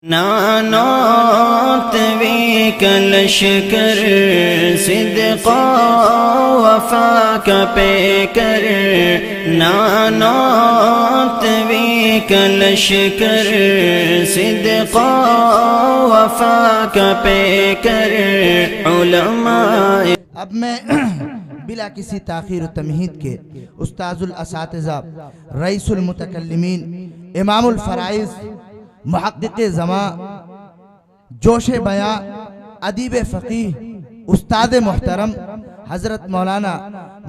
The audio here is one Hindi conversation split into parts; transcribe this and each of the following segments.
नानोत वी कलशकर सिद्क़ो वफ़ा का पेकर, नानोत वी कलशकर सिद्क़ो वफ़ा का पेकर उलमा। अब मैं बिला किसी ताख़ीर तमहीद के उस्ताजुल असातिज़ा रईसुल मुतकल्लिमीन इमामुल फ़राइज़ मुहक़्क़िक़े ज़मा जोशे बयां अदीब फ़क़ीह उस्ताद मोहतरम हज़रत मौलाना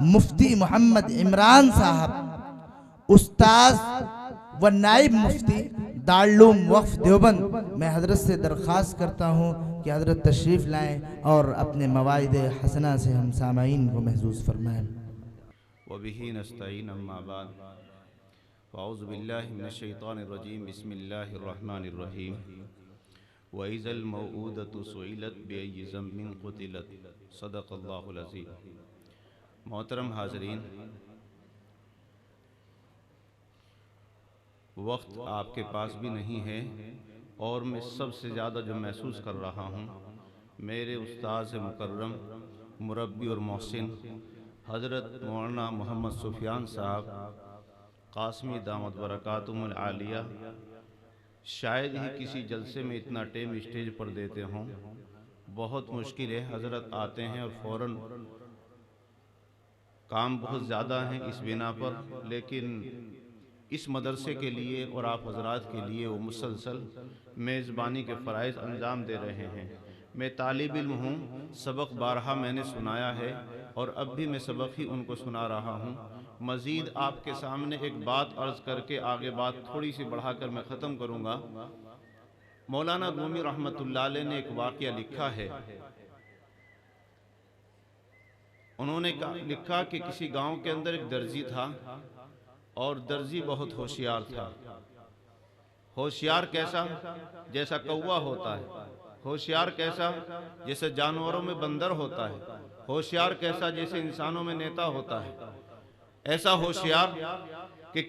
मुफ्ती मोहम्मद इमरान साहब उस्ताद व नाइब मुफ्ती दारुल वक़्फ़ देवबंद, मैं हज़रत से दरख्वास्त करता हूँ कि हज़रत तशरीफ़ लाएँ और अपने मवाइद हसना से हम सामाईन को महसूस फरमाएँ। वबिही नस्तईन अम्मा बाद फ़अऊज़ु बिल्लाहि मिनश्शैतानिर रजीम बिस्मिल्लाहिर रहमानिर रहीम व इज़ल मौऊदतु सुइलत बिअय्यि ज़ंबिन क़ुतिलत सदक़ल्लाहुल अज़ीम। मोहतरम हाज़रीन, वक्त आपके पास भी नहीं है और मैं सबसे ज़्यादा जो महसूस कर रहा हूँ मेरे उस्ताद से मुकर्रम मुरब्बी और मोहसिन हज़रत मौलाना मोहम्मद सुफियान साहब कासमी दामत बरकातुहुल आलिया शायद ही किसी जलसे में इतना टाइम स्टेज पर देते हों। बहुत मुश्किल है, हज़रत आते हैं और फ़ौरन काम बहुत ज़्यादा हैं इस बिना पर, लेकिन इस मदरसे के लिए और आप हजरात के लिए वो मुसलसल मेज़बानी के फ़राइज़ अंजाम दे रहे हैं। मैं तालिब इल्म हूँ, सबक बारहा मैंने सुनाया है और अब भी मैं सबक ही उनको सुना रहा हूँ। मज़ीद आपके सामने एक बात अर्ज़ करके आगे बात थोड़ी सी बढ़ाकर मैं ख़त्म करूँगा। मौलाना रूमी रहमतुल्लाह अलैह ने एक वाक़या लिखा है। उन्होंने लिखा कि किसी गाँव के अंदर एक दर्जी था और दर्जी बहुत होशियार था। होशियार कैसा? जैसा कौवा होता है। होशियार कैसा? जैसे जानवरों में बंदर होता है। होशियार कैसा? जैसे इंसानों में नेता होता है। ऐसा होशियार कि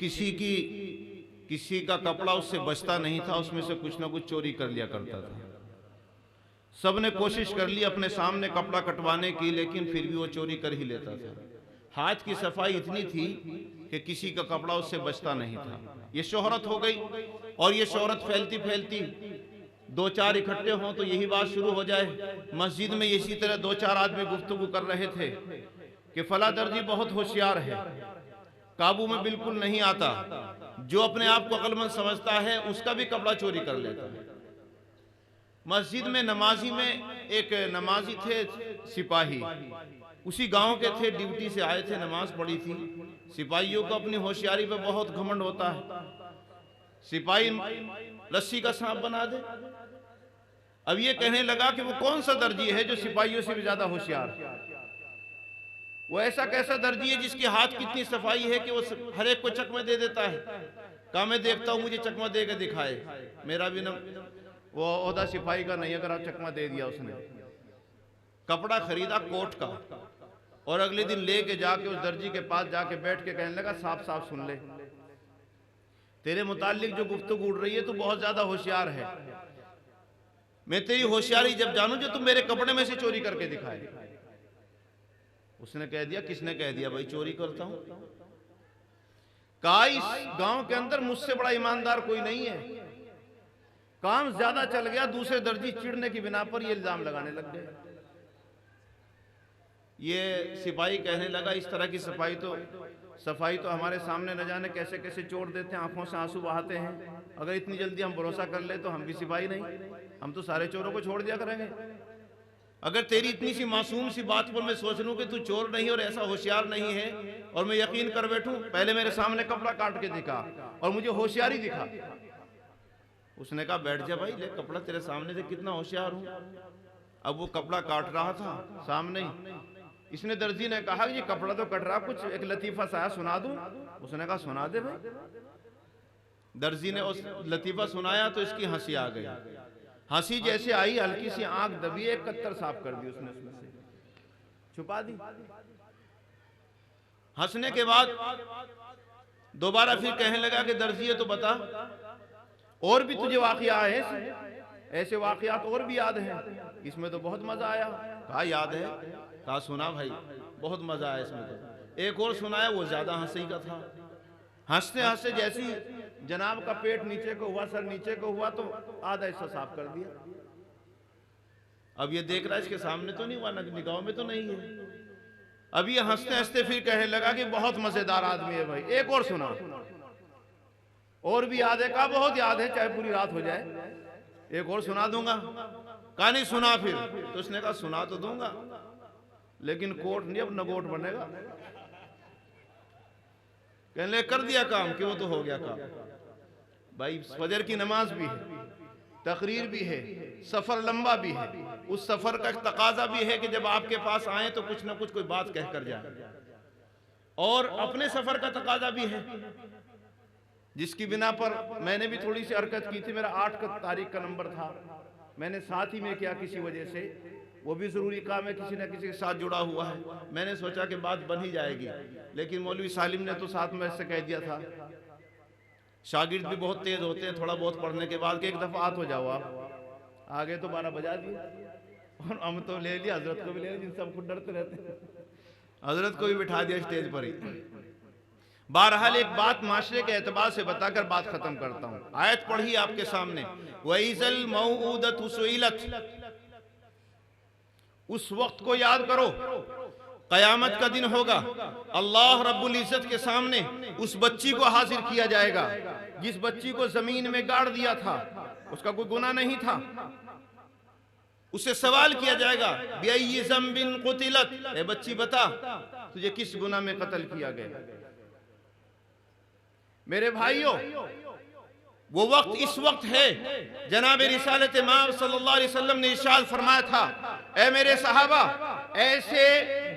किसी का कपड़ा उससे बचता नहीं था, उसमें से कुछ ना कुछ चोरी कर लिया करता था। सब ने कोशिश कर ली अपने सामने कपड़ा कटवाने की, लेकिन फिर भी वो चोरी कर ही लेता था। हाथ की सफाई इतनी थी कि किसी का कपड़ा उससे बचता नहीं था। ये शोहरत हो गई और ये शोहरत फैलती फैलती दो चार इकट्ठे हों तो यही बात शुरू हो जाए। मस्जिद में इसी तरह दो चार आदमी गुफ्तगू कर रहे थे कि फला दर्जी बहुत होशियार है, काबू में बिल्कुल नहीं आता, जो अपने आप को अक्लमंद समझता है उसका भी कपड़ा चोरी कर लेता है। मस्जिद में नमाजी में एक नमाजी थे सिपाही, उसी गांव के थे, ड्यूटी से आए थे, नमाज पढ़ी थी। सिपाहियों को अपनी होशियारी पे बहुत घमंड होता है। सिपाही रस्सी का सांप बना दे। अब ये कहने लगा कि वो कौन सा दर्जी है जो सिपाहियों से भी ज्यादा होशियार है। वो ऐसा कैसा दर्जी है जिसके हाथ कितनी सफाई है कि वो हर एक को चकमा दे देता है। कहा मैं देखता हूं, मुझे चकमा दे के दिखाए, मेरा भी न वो ओहदा सिपाही का नहीं, अगर आप चकमा दे दिया उसने। कपड़ा खरीदा कोट का और अगले दिन लेके जाके उस दर्जी के पास जाके बैठ के कहने लगा साफ साफ सुन ले, तेरे मुतालिक जो गुफ्तगू उड़ रही है तू बहुत ज्यादा होशियार है। मैं तेरी होशियारी जब जानूं जो तू मेरे कपड़े में से चोरी करके दिखाए। उसने कह दिया, किसने कह दिया भाई चोरी करता हूं? कहा इस गांव के अंदर मुझसे बड़ा ईमानदार कोई नहीं है। काम ज्यादा चल गया, दूसरे दर्जी चिढ़ने की बिना पर ये इल्जाम लगाने लग गए। ये सिपाही कहने लगा इस तरह की सफाई तो हमारे सामने न जाने कैसे कैसे चोर देते हैं, आंखों से आंसू बहाते हैं। अगर इतनी जल्दी हम भरोसा कर ले तो हम भी सिपाही नहीं, हम तो सारे चोरों को छोड़ दिया करेंगे। अगर तेरी इतनी सी मासूम सी बात पर मैं सोच लूं कि तू चोर नहीं और ऐसा होशियार नहीं है और मैं यकीन कर बैठूं, पहले मेरे सामने कपड़ा काट के दिखा और मुझे होशियारी दिखा। उसने कहा बैठ जा भाई, ले कपड़ा तेरे सामने से, कितना होशियार हूं। अब वो कपड़ा काट रहा था सामने ही। इसने दर्जी ने कहा ये कपड़ा तो कट रहा, कुछ एक लतीफा सा सुना दूं? उसने कहा सुना दे भाई। दर्जी ने उस लतीफा सुनाया तो इसकी हंसी आ गई। हंसी जैसे आई, हल्की सी आंख दबी, एक कत्तर साफ कर दी उसने, उसमें से छुपा दी। हंसने के बाद दोबारा फिर कहने लगा कि दर्जी है तो बता और भी तुझे वाकया है, ऐसे वाकयात और भी याद हैं, इसमें तो बहुत मजा आया। कहा याद है? कहा सुना भाई, बहुत मजा आया इसमें तो। एक और सुनाया, वो ज्यादा हंसी का था। हंसते हंसते जैसी जनाब का पेट नीचे को हुआ, सर नीचे को हुआ, तो आधा हिस्सा साफ कर दिया। अब ये देख रहा है इसके सामने तो नहीं हुआ, निगाहों में तो नहीं है। अब ये हंसते हंसते फिर कहने लगा कि बहुत मजेदार आदमी है भाई, एक और सुना। और भी याद है? कहा बहुत याद है, चाहे पूरी रात हो जाए, एक और सुना दूंगा। कहा नहीं सुना फिर। तो उसने कहा सुना तो दूंगा, लेकिन कोट नहीं, अब नगोट बनेगा। कहने कर दिया काम कि वो तो हो गया काम। भाई फजर की नमाज भी है, तकरीर भी है, सफर लंबा भी है। उस सफर का तकाजा भी है कि जब आपके पास आए तो कुछ ना कुछ कोई बात कह कर जाए, और अपने सफर का तकाजा भी है, जिसकी बिना पर मैंने भी थोड़ी सी हरकत की थी। मेरा 8 तारीख का नंबर था, मैंने साथ ही में किया किसी वजह से, वो भी जरूरी काम है, किसी न किसी के साथ जुड़ा हुआ है। मैंने सोचा कि बात बन ही जाएगी, लेकिन मौलवी सालिम ने तो साथ में ऐसे कह दिया था। शागिर्द भी बहुत तेज होते हैं, थोड़ा बहुत पढ़ने के बाद कि एक दफा आत हो जाओ आप। आगे तो 12 बजा दिए, और हम तो ले लिया, हजरत को भी ले लिया, जिन सब खुद डरते रहते हैं, हजरत को भी बिठा दिया स्टेज पर ही। बहरहाल एक बात माशरे के एतबार से बताकर बात खत्म करता हूँ। आयत पढ़ी आपके सामने, वइज़ल मौऊदतु सुइलत, उस वक्त को याद करो, कयामत का दिन होगा, अल्लाह रब्बुल इज्जत के सामने उस बच्ची को हाजिर किया जाएगा जिस बच्ची को जमीन में गाड़ दिया था, उसका कोई गुनाह नहीं था। उससे सवाल किया जाएगा, बिअय्यि ज़ंबिन क़ुतिलत, ए बच्ची बता तुझे किस गुनाह में कत्ल किया गया। मेरे भाइयों, वो वक्त इस वक्त है, जनाब रिसालत इमाम सल्लल्लाहु अलैहि वसल्लम ने इरशाद फरमाया था, ए मेरे सहाबा, ऐसे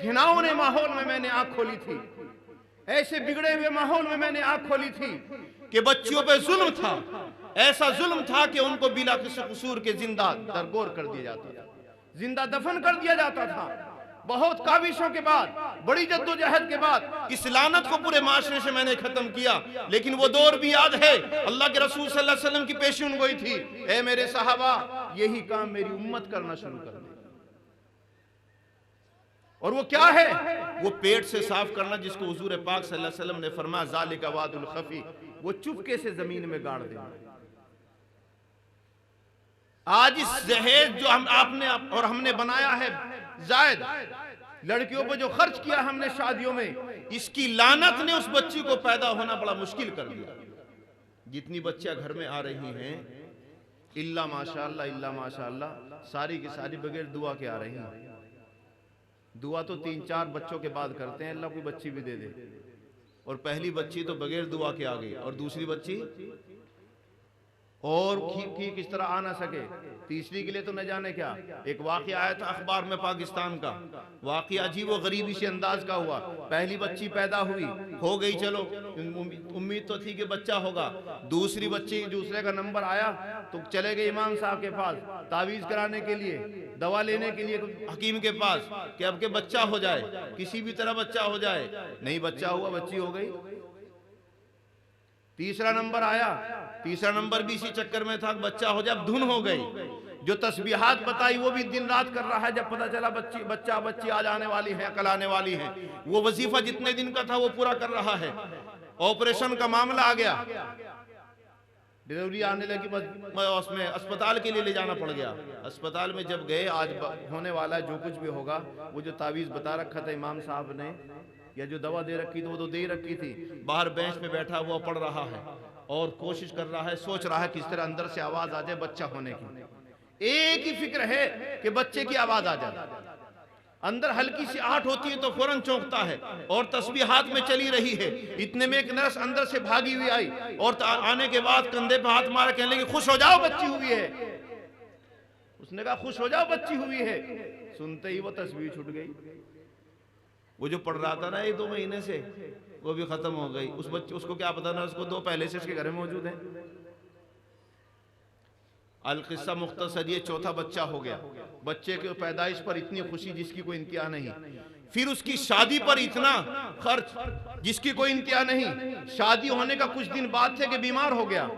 घिनौने माहौल में मैंने आंख खोली थी, ऐसे बिगड़े हुए माहौल में मैंने आंख खोली थी कि बच्चियों पे जुल्म था, ऐसा जुल्म था कि उनको बिला किसी कसूर के जिंदा दरगोर कर दिया जाता था, जिंदा दफन कर दिया जाता था। बहुत काविशों के बाद, बड़ी जद्दोजहद के बाद इस लानत को पूरे माशरे से मैंने खत्म किया। लेकिन वो दौर भी याद है, अल्लाह के रसूल सल्लल्लाहु अलैहि वसल्लम की पेशीन गोई थी, ए मेरे सहाबा, यही काम मेरी उम्मत करना शुरू कर दे। और वो क्या है? वो पेट से साफ करना, जिसको हुजूर पाक सल्लल्लाहु अलैहि वसल्लम ने फरमाया ज़ालिका वादुल खफी, वो चुपके से जमीन में गाड़ देना। आज इस जहेज जो आपने और हमने बनाया है जायद, लड़कियों पर जो खर्च किया हमने शादियों में, इसकी लानत ने उस बच्ची को पैदा होना बड़ा मुश्किल कर दिया। जितनी बच्चियां घर में आ रही हैं, इल्ला माशाअल्लाह, सारी की सारी बगैर दुआ के आ रही हैं। दुआ तो 3-4 बच्चों के बाद करते हैं, अल्लाह कोई बच्ची भी दे दे। और पहली बच्ची तो बगैर दुआ के आ गई, और दूसरी बच्ची और किस तरह आ ना सके, तीसरी के लिए तो न जाने क्या। एक वाकया आया था अखबार में पाकिस्तान का, वाकया अजीब व गरीबी से अंदाज का हुआ। पहली बच्ची पैदा हुई, हो गई, चलो उम्मीद तो थी कि बच्चा होगा। दूसरी बच्ची, दूसरे का नंबर आया तो चले गए इमाम साहब के पास तावीज कराने के लिए, दवा लेने के लिए हकीम के पास कि अब के बच्चा हो जाए, किसी भी तरह बच्चा हो जाए। नहीं बच्चा हुआ, बच्ची हो गई। तीसरा नंबर आया, तीसरा नंबर भी इसी चक्कर में था, बच्चा हो जाए, अब धुन हो गई। जो तस्बीहात बताई वो भी दिन रात कर रहा है। जब पता चला बच्ची आज आने वाली है, कल आने वाली है, वो वजीफा जितने दिन का था वो पूरा कर रहा है। ऑपरेशन का मामला आ गया, डिलीवरी आने लगी, बस उसमें अस्पताल के लिए ले जाना पड़ गया। अस्पताल में जब गए, आज होने वाला है जो कुछ भी होगा, वो जो तावीज़ बता रखा था इमाम साहब ने, या जो दवा दे रखी थी वो तो दे रखी थी, बाहर बेंच पे बैठा हुआ पढ़ रहा है और कोशिश कर रहा है, सोच रहा है किस तरह अंदर से आवाज आ जाए बच्चा होने की। एक ही फिक्र है कि बच्चे की आवाज आ जाए। अंदर हल्की सी आहट होती है तो फौरन चौंकता है, और तस्बीह हाथ में चली रही है। इतने में एक नर्स अंदर से भागी हुई आई और आने के बाद कंधे पे हाथ मारा, कहने लगी खुश हो जाओ बच्ची हुई है। उसने कहा खुश हो जाओ बच्ची हुई है। सुनते ही वो तस्बीह छूट गई। वो जो पढ़ रहा था ना 1-2 महीने से, वो भी खत्म हो गई। उस बच्चे, उसको क्या पता ना, उसको 2 पहले से उसके घर में मौजूद है। अल-किस्सा मुख्तसर, ये चौथा बच्चा हो गया। बच्चे की पैदाइश पर इतनी खुशी जिसकी कोई इंतहा नहीं, फिर उसकी शादी पर इतना खर्च जिसकी कोई इंतहा नहीं। शादी होने का कुछ दिन बाद थे कि बीमार हो गया।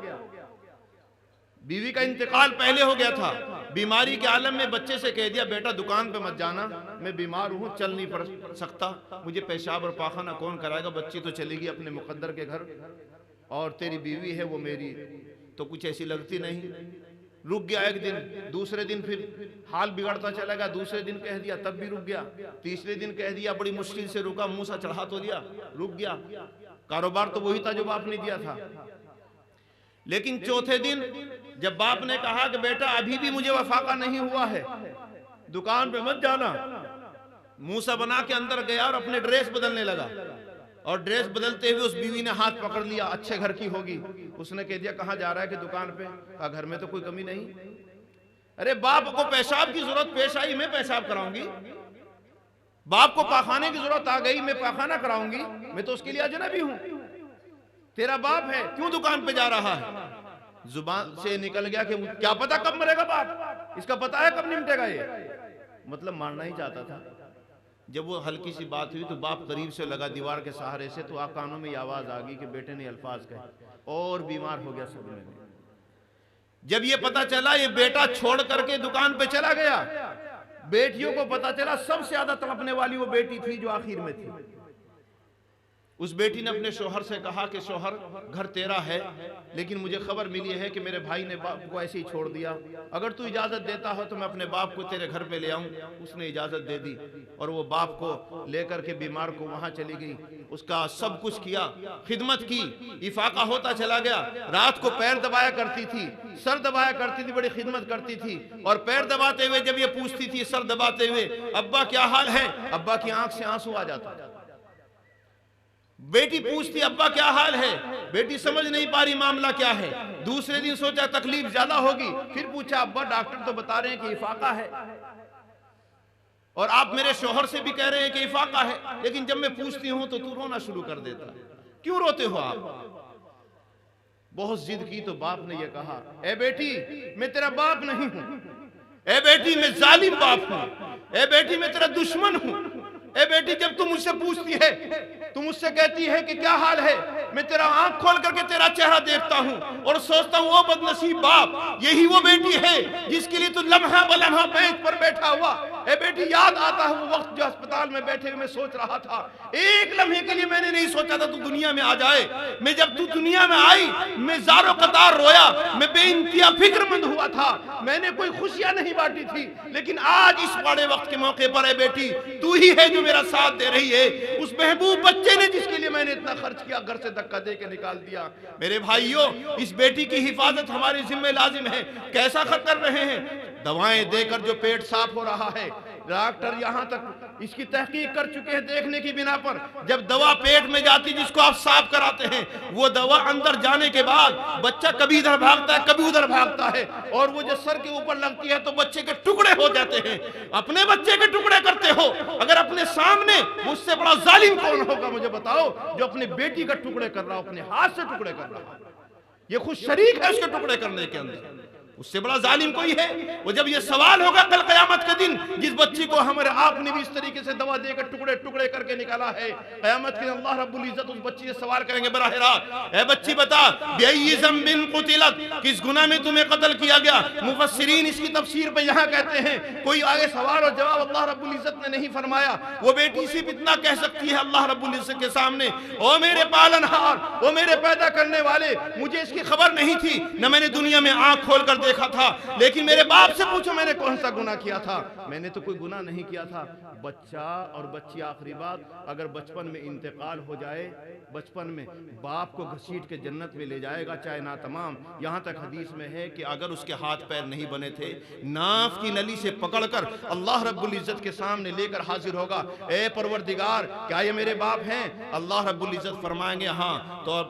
बीवी का इंतकाल पहले हो गया था, बीमारी के आलम में बच्चे से कह दिया बेटा दुकान पे मत जाना, मैं बीमार हूँ, चल नहीं पड़ सकता, मुझे पेशाब और पाखाना कौन कराएगा, बच्ची तो चलेगी अपने मुकद्दर के घर और तेरी बीवी है वो मेरी तो कुछ ऐसी लगती नहीं। रुक गया एक दिन, दूसरे दिन फिर हाल बिगड़ता चला गया, दूसरे दिन कह दिया तब भी रुक गया, तीसरे दिन कह दिया, बड़ी मुश्किल से रुका, मुंह सा चढ़ा तो दिया, रुक गया। कारोबार तो वही था जो बाप ने दिया था। लेकिन चौथे दिन जब बाप ने कहा कि बेटा अभी भी मुझे वफाका नहीं हुआ है, दुकान पे मत जाना, मुंह सा बना के अंदर गया और अपने ड्रेस बदलने लगा। और ड्रेस बदलते हुए उस बीवी ने हाथ पकड़ लिया, अच्छे घर की होगी, उसने कह दिया कहाँ जा रहा है कि दुकान पे, कहा घर में तो कोई कमी नहीं। अरे बाप को पेशाब की जरूरत पेश आई, मैं पेशाब कराऊंगी, बाप को पाखाने की जरूरत आ गई, मैं पाखाना कराऊंगी, मैं तो उसके लिए अजनबी हूं, तेरा बाप है, क्यों दुकान पे जा रहा है। जुबान से निकल गया कि क्या पता कब मरेगा बाप, इसका पता है कब निपटेगा ये, मतलब मारना ही चाहता था। जब वो हल्की सी बात हुई तो बाप करीब से लगा दीवार के सहारे से, तो कानों में आवाज आ गई कि बेटे ने अल्फाज कहे और बीमार हो गया सब में। जब ये पता चला ये बेटा छोड़ करके दुकान पे चला गया, बेटियों को पता चला सबसे ज्यादा तड़पने वाली वो बेटी थी जो आखिर में थी। उस बेटी ने अपने शोहर से कहा कि शोहर घर तेरा है, लेकिन मुझे खबर मिली है कि मेरे भाई ने बाप को ऐसे ही छोड़ दिया, अगर तू इजाजत देता हो तो मैं अपने बाप को तेरे घर पे ले आऊं। उसने इजाजत दे दी और वो बाप को लेकर के बीमार को वहां चली गई, उसका सब कुछ किया, खिदमत की, इफाका होता चला गया। रात को पैर दबाया करती थी, सर दबाया करती थी, बड़ी खिदमत करती थी। और पैर दबाते हुए जब ये पूछती थी, सर दबाते हुए, अब्बा क्या हाल है, अब्बा की आंख से आंसू आ जाता। बेटी पूछती अब्बा क्या हाल है, बेटी समझ नहीं पा रही मामला क्या है। दूसरे दिन सोचा तकलीफ ज्यादा होगी, फिर पूछा अब्बा डॉक्टर तो बता रहे हैं कि इफाका है और आप मेरे शोहर से भी कह रहे हैं कि इफाका है, लेकिन जब मैं पूछती हूं तो तू रोना शुरू कर देता, क्यों रोते हो आप। बहुत जिद की तो बाप ने यह कहा, ए बेटी मैं तेरा बाप नहीं हूं, ए बेटी मैं जालिम बाप हूं, ए बेटी मैं तेरा दुश्मन हूं। ए बेटी जब तू मुझसे पूछती है, तू मुझसे कहती है कि क्या हाल है, मैं तेरा आंख खोल करके तेरा चेहरा देखता हूं और सोचता हूं वो बदनसीब बाप यही वो बेटी है जिसके लिए तू लम्हा बलम्हा बेंच पर बैठा हुआ। ए बेटी याद आता है वो वक्त जो अस्पताल में बैठे हुए मैं सोच रहा था, एक लम्हे के लिए मैंने नहीं सोचा था तू दुनिया में आ जाए। मैं जब तू दुनिया में आई मैं ज़ारो कतार रोया, मैं बेइंतहा फिक्रमंद हुआ था, मैंने कोई खुशियां नहीं बांटी थी, लेकिन आज इस बड़े वक्त के मौके पर है बेटी तू ही है जो मेरा साथ दे रही है। उस महबूब बच्चे ने जिसके लिए मैंने इतना खर्च किया घर से धक्का दे के निकाल दिया। मेरे भाइयों इस बेटी की हिफाजत हमारे जिम्मे लाजिम है। कैसा खत कर रहे हैं, दवाएं देकर जो पेट साफ हो रहा है, डॉक्टर यहाँ तक इसकी तहकीक कर चुके हैं देखने की बिना पर, जब दवा पेट में जाती जिसको आप साफ कराते हैं, वो दवा अंदर जाने के बाद बच्चा कभी इधर भागता है कभी उधर भागता है, और वो जो सर के ऊपर लगती है तो बच्चे के टुकड़े हो जाते हैं। अपने बच्चे के टुकड़े करते हो, अगर अपने सामने मुझसे बड़ा जालिम कौन होगा मुझे बताओ, जो अपनी बेटी का टुकड़े कर रहा हो, अपने हाथ से टुकड़े कर रहा हो, ये खुद शरीक है उसके टुकड़े करने के अंदर, उससे बड़ा जालिम कोई है। वो जब ये सवाल होगा कल कयामत के दिन, जिस बच्ची को हमारे आपने भी इस तरीके से दवा देकर टुकड़े टुकड़े करके निकाला है, कयामत के दिन अल्लाह रब्बुल इज्जत उस बच्ची से सवाल करेंगे बराह रास्त, ए बच्ची बता बेअय्यि ज़ंबिन क़ुतिलत, किस गुनाह में तुम्हें कत्ल किया गया। मुफस्सिरीन इसकी तफसीर पे यहाँ कहते हैं कोई आगे सवाल और जवाब अल्लाह रब्बुल इज्जत ने नहीं फरमाया। वो बेटी सिर्फ इतना कह सकती है अल्लाह रब्बुल इज्जत के सामने, ओ मेरे पालनहार, ओ मेरे पैदा करने वाले, मुझे इसकी खबर नहीं थी, न मैंने दुनिया में आंख खोल कर देखा था, लेकिन मेरे बाप से पूछो मैंने कौन सा गुनाह किया था, मैंने तो कोई गुनाह नहीं किया था। बच्चा और बच्ची, आखिरी बात, अगर बचपन में इंतकाल हो जाए, बचपन में बाप को घसीट के जन्नत में ले जाएगा चाहे ना तमाम। यहाँ तक हदीस में है कि अगर उसके हाथ पैर नहीं बने थे, नाफ की नली से पकड़कर अल्लाह रब्बुल इज्जत के सामने लेकर हाजिर होगा, ए परवरदिगार क्या ये मेरे बाप हैं। अल्लाह रब्बुल इज्जत फरमाएंगे हाँ, तो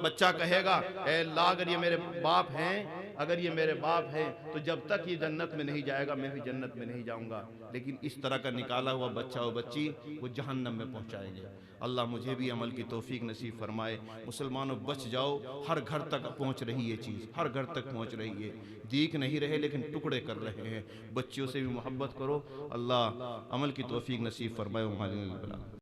बच्चा कहेगा ए अल्लाह अगर ये मेरे बाप हैं, अगर ये मेरे बाप है तो जब तक ये जन्नत में नहीं जाएगा मैं भी जन्नत में नहीं जाऊंगा। लेकिन इस तरह का निकाला हुआ बच्चा और बच्ची वो जहन्नम में पहुंचाएंगे। अल्लाह मुझे भी अमल की तौफीक नसीब फरमाए। मुसलमानों बच जाओ, हर घर तक पहुंच रही है चीज़, हर घर तक पहुंच रही है, दीख नहीं रहे लेकिन टुकड़े कर रहे हैं। बच्चियों से भी मोहब्बत करो, अल्लाह अमल की तौफीक नसीब फरमाए।